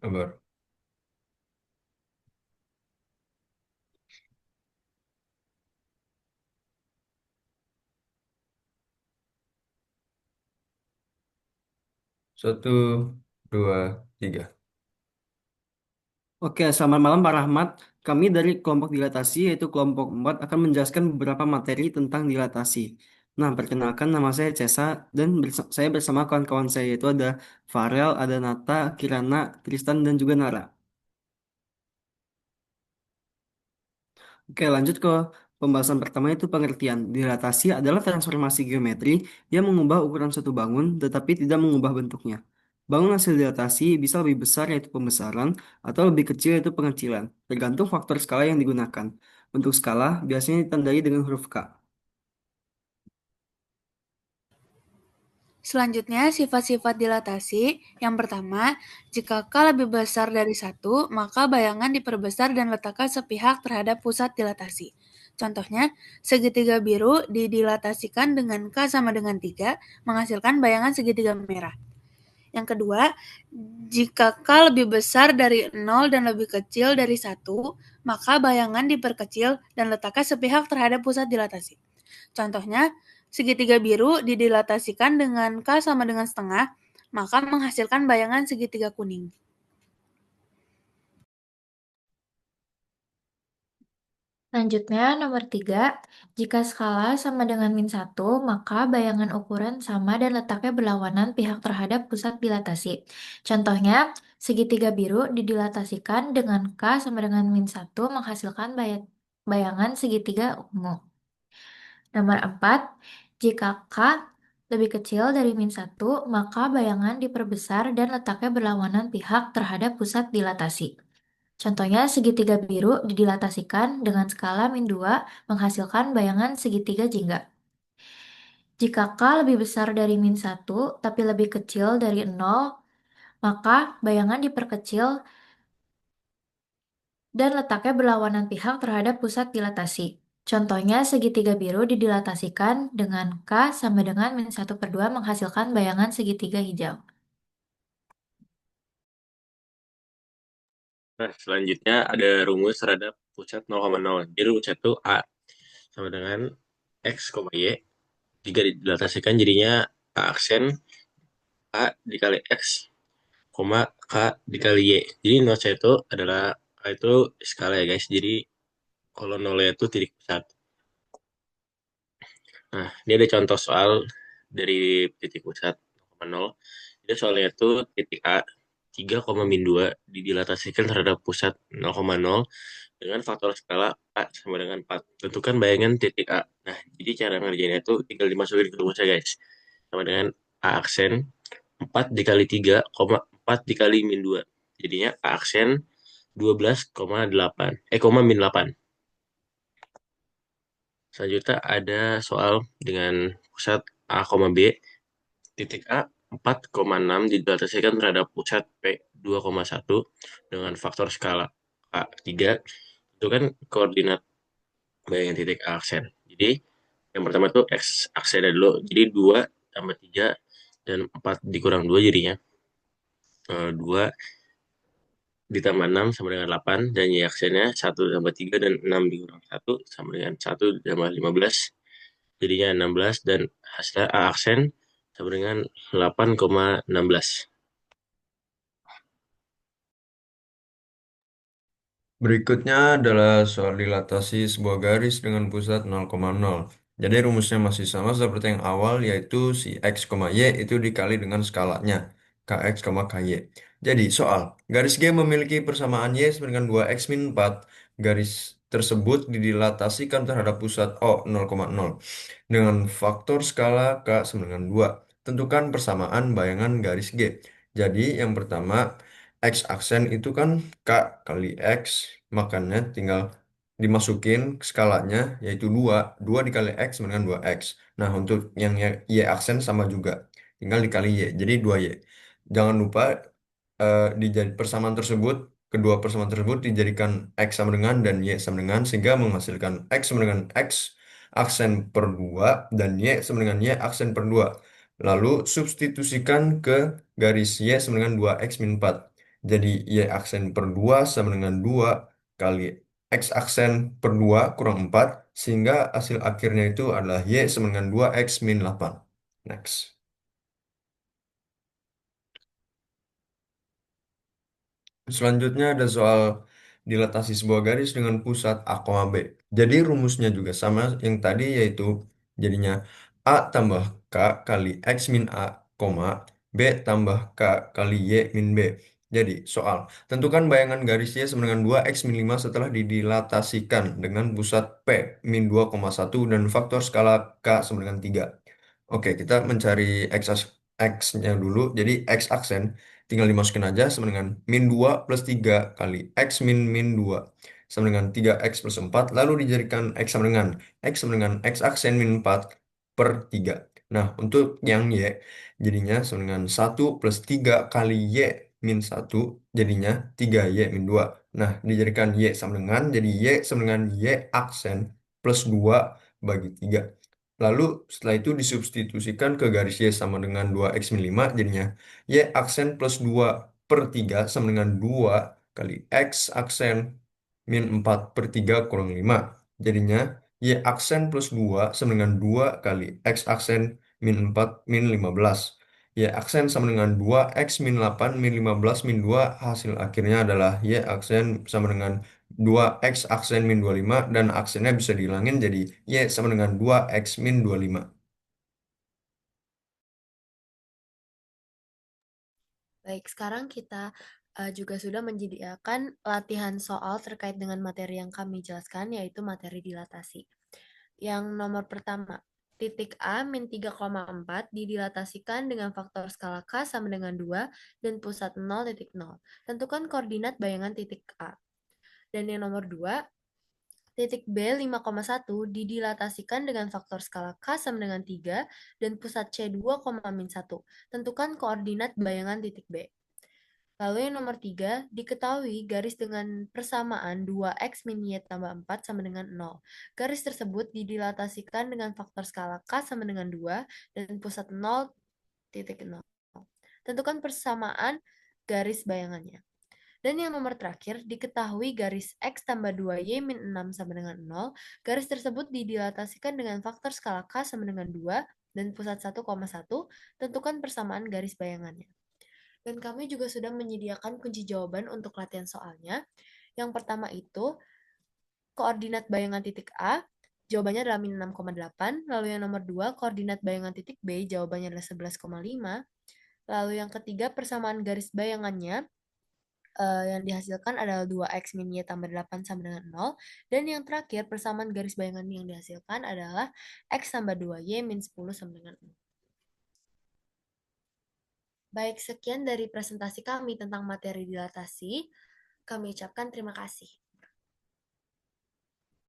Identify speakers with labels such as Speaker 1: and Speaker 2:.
Speaker 1: Kabar. 1, 2, 3.
Speaker 2: Oke, selamat malam Pak Rahmat. Kami dari kelompok dilatasi, yaitu kelompok 4, akan menjelaskan beberapa materi tentang dilatasi. Nah, perkenalkan nama saya Cesa, dan saya bersama kawan-kawan saya, yaitu ada Farel, ada Nata, Kirana, Tristan, dan juga Nara. Oke, lanjut ke pembahasan pertama itu pengertian. Dilatasi adalah transformasi geometri yang mengubah ukuran suatu bangun tetapi tidak mengubah bentuknya. Bangun hasil dilatasi bisa lebih besar yaitu pembesaran atau lebih kecil yaitu pengecilan, tergantung faktor skala yang digunakan. Untuk skala biasanya ditandai dengan huruf K.
Speaker 3: Selanjutnya, sifat-sifat dilatasi. Yang pertama, jika K lebih besar dari satu, maka bayangan diperbesar dan letakkan sepihak terhadap pusat dilatasi. Contohnya, segitiga biru didilatasikan dengan K sama dengan 3, menghasilkan bayangan segitiga merah. Yang kedua, jika K lebih besar dari 0 dan lebih kecil dari satu, maka bayangan diperkecil dan letakkan sepihak terhadap pusat dilatasi. Contohnya, segitiga biru didilatasikan dengan K sama dengan setengah, maka menghasilkan bayangan segitiga kuning.
Speaker 4: Selanjutnya, nomor 3, jika skala sama dengan min 1, maka bayangan ukuran sama dan letaknya berlawanan pihak terhadap pusat dilatasi. Contohnya, segitiga biru didilatasikan dengan K sama dengan min 1 menghasilkan bayangan segitiga ungu. Nomor 4, jika K lebih kecil dari min 1, maka bayangan diperbesar dan letaknya berlawanan pihak terhadap pusat dilatasi. Contohnya, segitiga biru didilatasikan dengan skala min 2 menghasilkan bayangan segitiga jingga. Jika K lebih besar dari min 1 tapi lebih kecil dari 0, maka bayangan diperkecil dan letaknya berlawanan pihak terhadap pusat dilatasi. Contohnya, segitiga biru didilatasikan dengan K sama dengan min 1/2 menghasilkan bayangan segitiga hijau.
Speaker 5: Nah, selanjutnya ada rumus terhadap pusat 0,0. Jadi rumusnya itu A sama dengan X, Y. Jika dilatasikan jadinya A aksen A dikali X, K dikali Y. Jadi notnya itu adalah A itu skala ya guys. Jadi kalau nolnya itu titik pusat. Nah, ini ada contoh soal dari titik pusat 0,0. Jadi soalnya itu titik A 3,-2 didilatasikan terhadap pusat 0,0 dengan faktor skala A sama dengan 4. Tentukan bayangan titik A. Nah, jadi cara ngerjainnya itu tinggal dimasukin ke rumusnya guys. Sama dengan A aksen 4 dikali 3, 4 dikali min 2. Jadinya A aksen 12,8. Min 8. Selanjutnya ada soal dengan pusat A, B. Titik A 4,6 didilatasikan terhadap pusat P 2,1 dengan faktor skala A 3. Itu kan koordinat bayangan titik A aksen. Jadi yang pertama itu X aksennya dulu. Jadi 2 tambah 3 dan 4 dikurang 2 jadinya 2 ditambah 6 sama dengan 8 dan Y aksennya 1 tambah 3 dan 6 dikurang 1 sama dengan 1 tambah 15 jadinya 16 dan hasilnya A aksen sama dengan 8,16.
Speaker 1: Berikutnya adalah soal dilatasi sebuah garis dengan pusat 0,0. Jadi rumusnya masih sama seperti yang awal, yaitu si X, Y itu dikali dengan skalanya KX, KY. Jadi soal, garis G memiliki persamaan Y sama dengan 2X min 4. Garis tersebut didilatasikan terhadap pusat O 0,0 dengan faktor skala K sama dengan 2. Tentukan persamaan bayangan garis G. Jadi yang pertama, X aksen itu kan K kali X, makanya tinggal dimasukin skalanya yaitu 2. 2 dikali X sama dengan 2X. Nah, untuk yang Y aksen sama juga. Tinggal dikali Y, jadi 2Y. Jangan lupa persamaan tersebut, kedua persamaan tersebut dijadikan X sama dengan dan Y sama dengan sehingga menghasilkan X sama dengan X aksen per 2 dan Y sama dengan Y aksen per 2. Lalu substitusikan ke garis Y sama dengan 2X min 4. Jadi Y aksen per 2 sama dengan 2 kali X aksen per 2 kurang 4, sehingga hasil akhirnya itu adalah Y sama dengan 2X min 8. Next. Selanjutnya ada soal dilatasi sebuah garis dengan pusat A, B. Jadi rumusnya juga sama yang tadi, yaitu jadinya A tambah K kali X min A, B tambah K kali Y min B. Jadi soal, tentukan bayangan garis Y sama dengan 2X min 5 setelah didilatasikan dengan pusat P min 2,1 dan faktor skala K sama dengan 3. Oke, kita mencari X-nya dulu. Jadi X aksen tinggal dimasukin aja sama dengan min 2 plus 3 kali X min min 2 sama dengan 3X plus 4. Lalu dijadikan X sama dengan X aksen min 4 per 3. Nah, untuk yang Y jadinya sama dengan 1 plus 3 kali Y min 1 jadinya 3Y min 2. Nah, dijadikan Y sama dengan, jadi Y sama dengan Y aksen plus 2 bagi 3. Lalu setelah itu disubstitusikan ke garis Y sama dengan 2X min 5, jadinya Y aksen plus 2 per 3 sama dengan 2 kali X aksen min 4 per 3 kurang 5. Jadinya Y aksen plus 2 sama dengan 2 kali X aksen min 4 min 15. Y aksen sama dengan 2X min 8 min 15 min 2. Hasil akhirnya adalah Y aksen sama dengan 2X aksen min 25, dan aksennya bisa dihilangin jadi Y sama dengan 2X min 25.
Speaker 6: Baik, sekarang kita juga sudah menyediakan latihan soal terkait dengan materi yang kami jelaskan, yaitu materi dilatasi. Yang nomor pertama, titik A min 3,4 didilatasikan dengan faktor skala K sama dengan 2 dan pusat 0,0. Tentukan koordinat bayangan titik A. Dan yang nomor 2, titik B 5,1 didilatasikan dengan faktor skala K sama dengan 3 dan pusat C 2,-1. Tentukan koordinat bayangan titik B. Lalu yang nomor 3, diketahui garis dengan persamaan 2X min Y tambah 4 sama dengan 0. Garis tersebut didilatasikan dengan faktor skala K sama dengan 2 dan pusat 0,0. Tentukan persamaan garis bayangannya. Dan yang nomor terakhir, diketahui garis X tambah 2Y min 6 sama dengan 0. Garis tersebut didilatasikan dengan faktor skala K sama dengan 2 dan pusat 1,1. Tentukan persamaan garis bayangannya. Dan kami juga sudah menyediakan kunci jawaban untuk latihan soalnya. Yang pertama itu, koordinat bayangan titik A, jawabannya adalah min 6,8. Lalu yang nomor 2, koordinat bayangan titik B, jawabannya adalah 11,5. Lalu yang ketiga, persamaan garis bayangannya yang dihasilkan adalah 2X min Y tambah 8 sama dengan 0. Dan yang terakhir, persamaan garis bayangan yang dihasilkan adalah X tambah 2Y min 10 sama dengan 0. Baik, sekian dari presentasi kami tentang materi dilatasi. Kami ucapkan terima kasih.